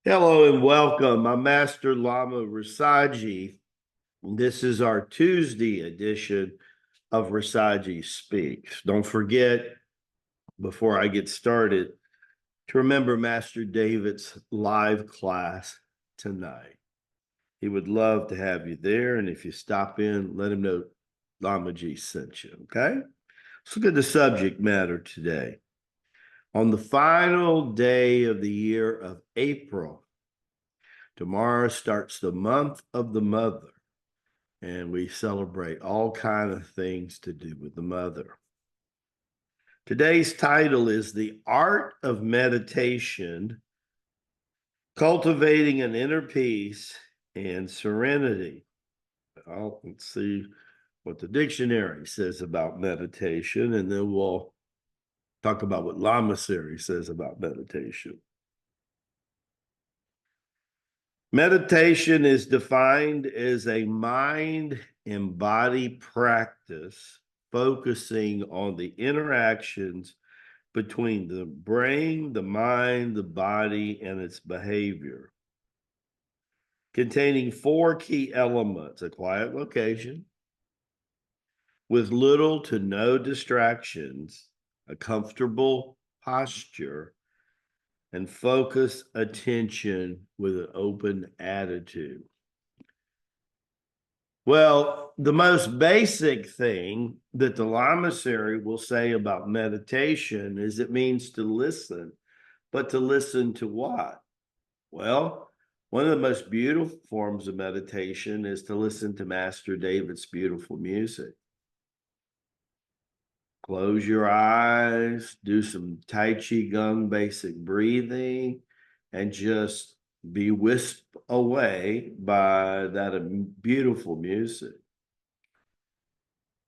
Hello and welcome. I'm Master Lama Rasaji. This is our Tuesday edition of Rasaji Speaks. Don't forget, before I get started, to remember Master David's live class tonight. He would love to have you there. And if you stop in, let him know Lama G sent you, okay? Let's look at the subject matter today. On the final day of the year of April, tomorrow starts the month of the mother, and we celebrate all kinds of things to do with the mother. Today's title is The Art of Meditation, Cultivating an Inner Peace and Serenity. Well, let's see what the dictionary says about meditation, and then we'll talk about what Lama Series says about meditation. Meditation is defined as a mind and body practice focusing on the interactions between the brain, the mind, the body, and its behavior. Containing four key elements: a quiet location with little to no distractions, a comfortable posture, and focus attention with an open attitude. Well, the most basic thing that the Lamasery will say about meditation is it means to listen, but to listen to what? Well, one of the most beautiful forms of meditation is to listen to Master David's beautiful music. Close your eyes, do some Tai Chi Gung basic breathing, and just be whisked away by that beautiful music.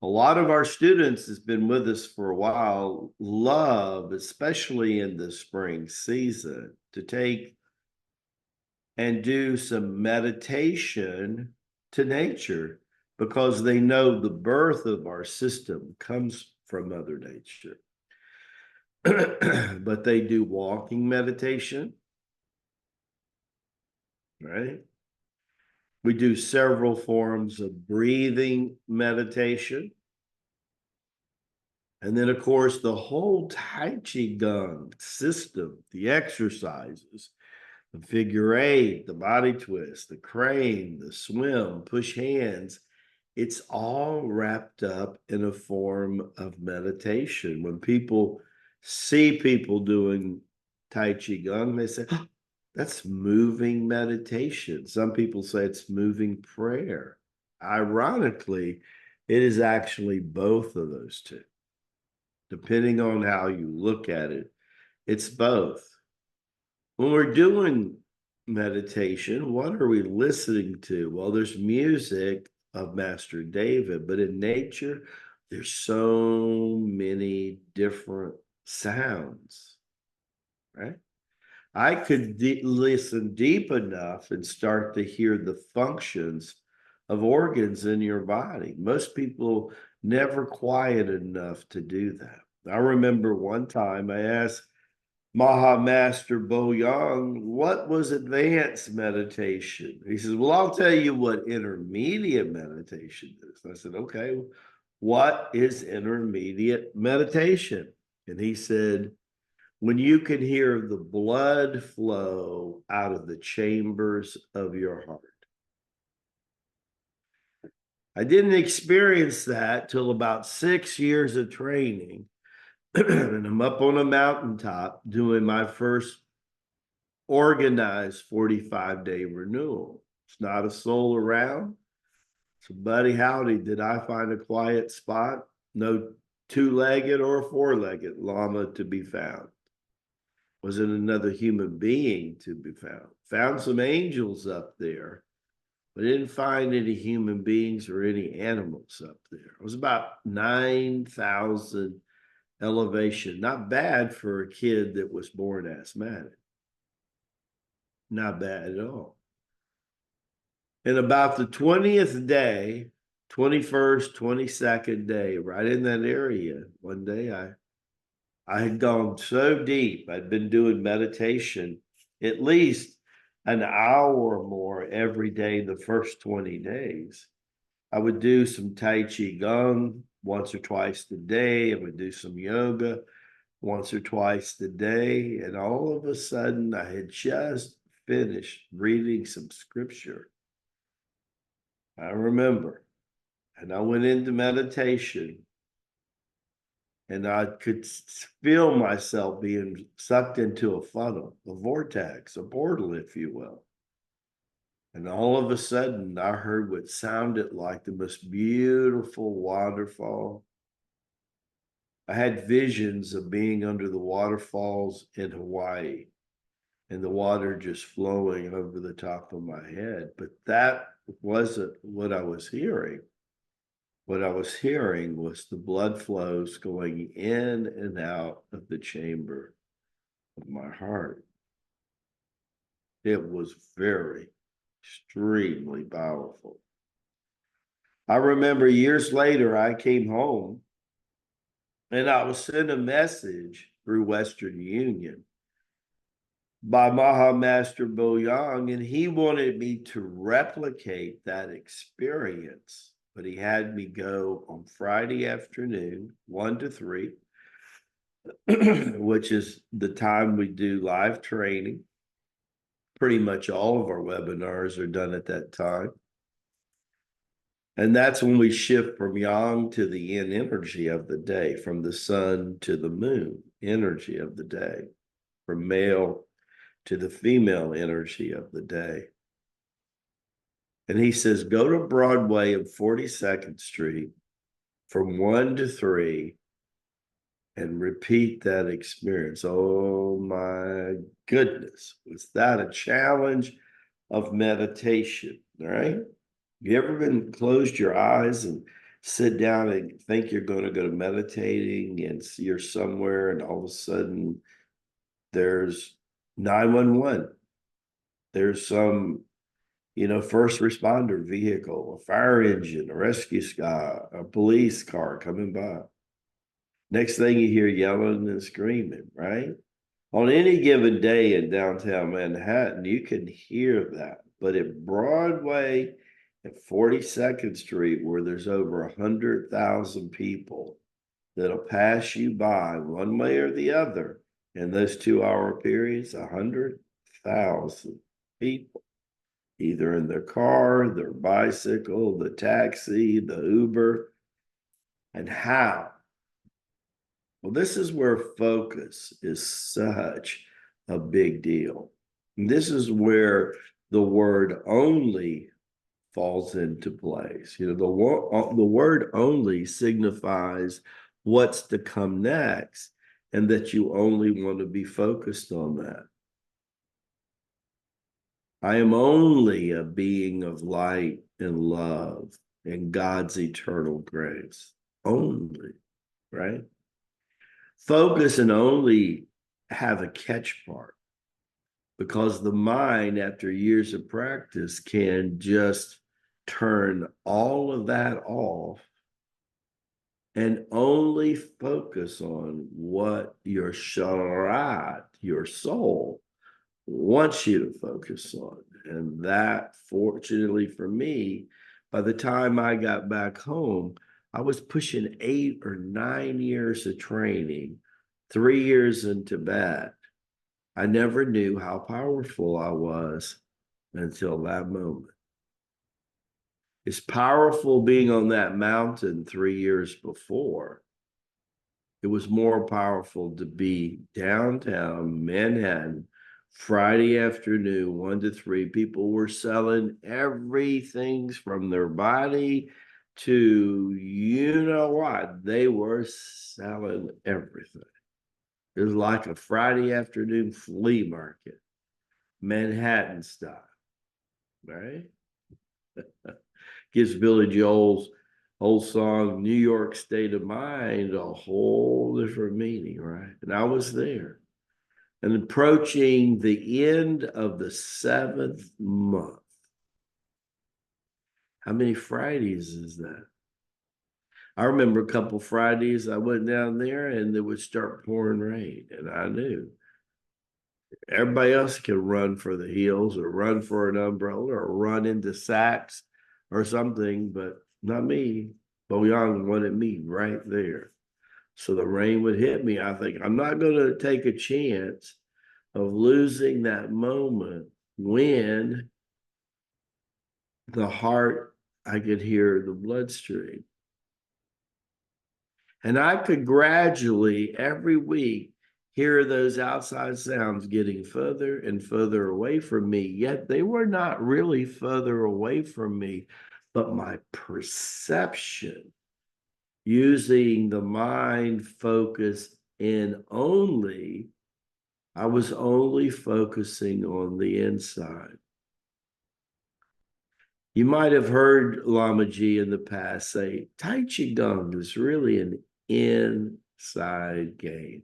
A lot of our students has been with us for a while, love, especially in the spring season, to take and do some meditation to nature because they know the birth of our system comes from Mother Nature. But they do walking meditation, right? We do several forms of breathing meditation. And then, of course, the whole Tai Chi Gung system, the exercises, the figure eight, the body twist, the crane, the swim, push hands, it's all wrapped up in a form of meditation. When people see people doing Tai Chi Gung, they say, oh, that's moving meditation. Some people say it's moving prayer. Ironically, it is actually both of those two. Depending on how you look at it, it's both. When we're doing meditation, what are we listening to? Well, there's music of Master David, but in nature, there's so many different sounds, right? I could listen deep enough and start to hear the functions of organs in your body. Most people never quiet enough to do that. I remember one time I asked Maha Master Bo Yang, what was advanced meditation? He says, well, I'll tell you what intermediate meditation is. I said, okay, what is intermediate meditation? And he said, when you can hear the blood flow out of the chambers of your heart. I didn't experience that till about 6 years of training. And I'm up on a mountaintop doing my first organized 45-day renewal. It's not a soul around. So, buddy, howdy, did I find a quiet spot? No two-legged or four-legged llama to be found. Wasn't another human being to be found. Found some angels up there, but didn't find any human beings or any animals up there. It was about 9,000 elevation. Not bad for a kid that was born asthmatic. Not bad at all. And about the 20th day, 21st, 22nd day, right in that area, one day I had gone so deep. I'd been doing meditation at least an hour or more every day the first 20 days. I would do some Tai Chi Gung once or twice a day. I would do some yoga once or twice a day. And all of a sudden, I had just finished reading some scripture. I remember. And I went into meditation and I could feel myself being sucked into a funnel, a vortex, a portal, if you will. And all of a sudden, I heard what sounded like the most beautiful waterfall. I had visions of being under the waterfalls in Hawaii and the water just flowing over the top of my head. But that wasn't what I was hearing. What I was hearing was the blood flows going in and out of the chamber of my heart. It was very, extremely powerful. I remember years later, I came home and I was sent a message through Western Union by Maha Master Bo Yang, and he wanted me to replicate that experience. But he had me go on Friday afternoon, 1 to 3, which is the time we do live training. Pretty much all of our webinars are done at that time. And that's when we shift from yang to the yin energy of the day, from the sun to the moon energy of the day, from male to the female energy of the day. And he says, go to Broadway and 42nd Street from 1 to 3 and repeat that experience. Oh my goodness. Was that a challenge of meditation? All right. You ever been closed your eyes and sit down and think you're going to go to meditating and you're somewhere and all of a sudden there's 911. There's some, first responder vehicle, a fire engine, a rescue squad, a police car coming by. Next thing you hear yelling and screaming, right? On any given day in downtown Manhattan, you can hear that. But at Broadway, at 42nd Street, where there's over 100,000 people that'll pass you by one way or the other in those 2-hour periods, 100,000 people, either in their car, their bicycle, the taxi, the Uber. And how? Well, this is where focus is such a big deal. And this is where the word only falls into place. The word only signifies what's to come next and that you only want to be focused on that. I am only a being of light and love and God's eternal grace. Only, right? Focus and only have a catch part because the mind, after years of practice, can just turn all of that off and only focus on what your sharat, your soul, wants you to focus on. And that, fortunately for me, by the time I got back home, I was pushing 8 or 9 years of training, 3 years in Tibet. I never knew how powerful I was until that moment. It's powerful being on that mountain 3 years before. It was more powerful to be downtown Manhattan, Friday afternoon, 1 to 3. People were selling everything from their body to what. They were selling everything. It was like a Friday afternoon flea market, Manhattan style, right? Gives Billy Joel's old song, New York State of Mind, a whole different meaning, right? And I was there. And approaching the end of the 7th month. How many Fridays is that? I remember a couple Fridays I went down there and it would start pouring rain. And I knew Everybody else can run for the hills or run for an umbrella or run into sacks or something, but not me. Bo Young wanted me right there. So the rain would hit me. I think I'm not going to take a chance of losing that moment when the heart, I could hear the bloodstream. And I could gradually, every week, hear those outside sounds getting further and further away from me, yet they were not really further away from me, but my perception using the mind focus in only, I was only focusing on the inside. You might have heard Lama Ji in the past say, Tai Chi Gung is really an inside game.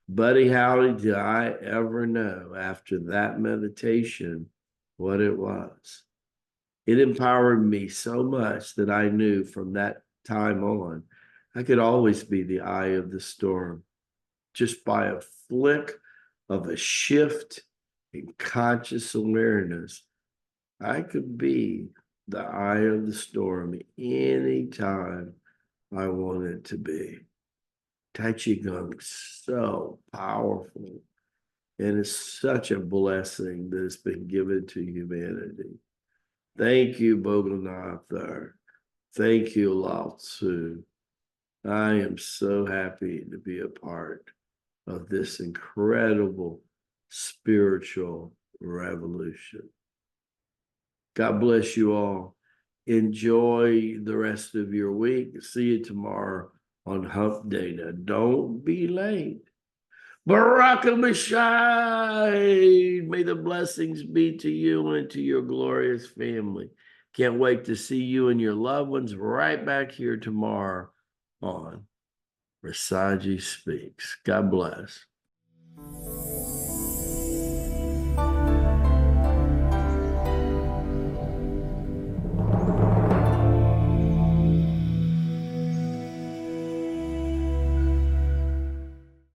Buddy, howdy, did I ever know after that meditation what it was? It empowered me so much that I knew from that time on, I could always be the eye of the storm just by a flick of a shift in conscious awareness. I could be the eye of the storm anytime I wanted to be. Tai Chi Gung is so powerful, and it's such a blessing that has been given to humanity. Thank you, Boganathar. Thank you, Lao Tzu. I am so happy to be a part of this incredible spiritual revolution. God bless you all. Enjoy the rest of your week. See you tomorrow on Hump Day. Now, don't be late. Baraka Bashai. May the blessings be to you and to your glorious family. Can't wait to see you and your loved ones right back here tomorrow on Rasaji Speaks. God bless.